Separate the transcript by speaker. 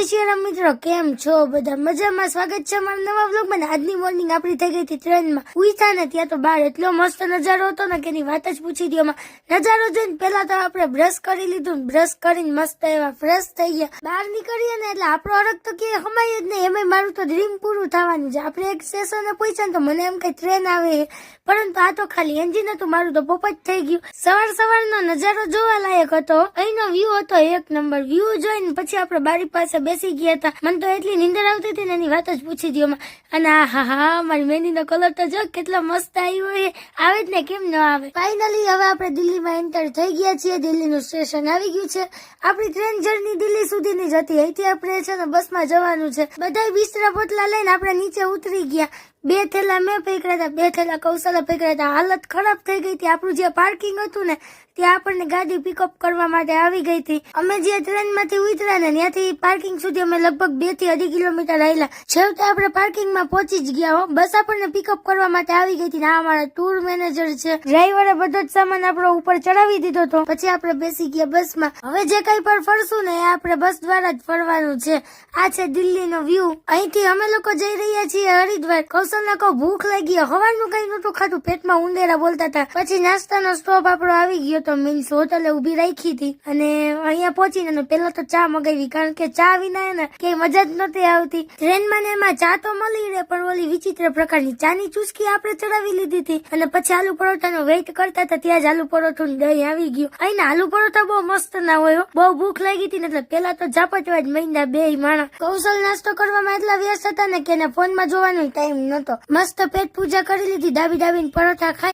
Speaker 1: જય શ્રી રામ મિત્રો, કેમ છો બધા? મજામાં? સ્વાગત છે અમારા નવા વ્લોગમાં. આજની મોર્નિંગ આપણી થઈ ગઈ હતી ટ્રેનમાં. ઉઠ્યા ને ત્યાં તો બહાર એટલો મસ્ત નજારો હતો ને કે એની વાત જ પૂછી દો. નજારો જોઈને પેલા તો આપણે બ્રશ કરી લીધું ને બ્રશ કરીને મસ્ત એવા ફ્રેશ થઈ ગયા. બહાર નીકળીએ ને એટલે આપણો અડગ તો કે હમાય જ નહીં. એમાં મારું તો ડ્રીમ પૂરું થવાનું છે. આપણે એક સ્ટેશને પહોંચ્યા ને તો મને એમ કઈ ટ્રેન આવે, પરંતુ આ તો ખાલી એન્જિન હતું. મારું તો પોપટ થઈ ગયું. સવારનો નજારો જોવા લાયક હતો. અહીંનો વ્યૂ હતો એક નંબર. વ્યૂ જોઈને પછી આપણે બારી પાસે બેસી ગયા હતા. મને તો એટલી નીંદર આવતી હતી ને એની વાત જ પૂછી દો. અને હા મારી મહેંદીનો કલર તો જો કેટલો મસ્ત આવ્યો. આવે જ ને, કેમ ન આવે. ફાઇનલી હવે આપણે દિલ્હીમાં એન્ટર થઈ ગયા છીએ. દિલ્હીનું સ્ટેશન આવી ગયું છે. આપણી ટ્રેન જર્ની દિલ્હી સુધીની જ હતી. અહીંથી આપણે છે ને બસમાં જવાનું છે. બધા બિસ્તરા પોટલા લઈને આપણે નીચે ઉતરી ગયા. 2 થેલા મેં પકડ્યા હતા, 2 થેલા કૌશલે પકડ્યા હતા. હાલત ખરાબ થઈ ગઈ હતી. આપણું જે પાર્કિંગ હતું ને ત્યાં આપણને ગાડી પિકઅપ કરવા માટે આવી ગઈ હતી. અમે જે ટ્રેનમાંથી ઉતર્યા ને ત્યાંથી પાર્કિંગ સુધી અમે લગભગ 2 થી 2.5 કિલોમીટર રહેલા. છેવટે આપણે પાર્કિંગમાં પહોંચી જ ગયા હો. બસ આપણને પિકઅપ કરવા માટે આવી ગઈ હતી. આ અમારા ટૂર મેનેજર છે. ડ્રાઈવરે બધો જ સામાન આપણો ઉપર ચડાવી દીધો હતો. પછી આપણે બેસી ગયા બસમાં. હવે જે કઈ પણ ફરશું ને એ આપણે બસ દ્વારા જ ફરવાનું છે. આ છે દિલ્હીનો વ્યૂ. અહીંથી અમે લોકો જઈ રહ્યા છીએ હરિદ્વાર. કૌશલને કહો ભૂખ લાગી. હવારનું કઈ નતું ખાતું, પેટમાં ઉંદેરા બોલતા હતા. પછી નાસ્તાનો સ્ટોપ આપણો આવી ગયો તો મીન્સ હોટલે ઉભી રાખી હતી. અને અહીંયા પહોંચીને પેલા તો ચા મગાવી, કારણ કે ચા વિના ને કઈ મજા જ નતી આવતી. ટ્રેનમાં ને એમાં ચા તો મળી રહે, પણ ઓલી વિચિત્ર પ્રકારની ચાની ચુસ્કી આપણે ચડાવી લીધી હતી. અને પછી આલુ પરોઠાનો વેઇટ કરતા હતા ત્યાં જ આલુ પરોઠું દહીં આવી ગયું. અહીંના આલુ પરોઠા બહુ મસ્ત ના હોય. બહુ ભૂખ લાગી હતી ને એટલે પેલા તો ઝાપટવા જ માંડ્યા બે માણસ. કૌશલ નાસ્તો કરવામાં એટલા વ્યસ્ત હતા ને કે એને ફોનમાં જોવાનો ટાઈમ નતો. મસ્ત પેટ પૂજા કરી લીધી. દાબીને પરોઠા ખાઈ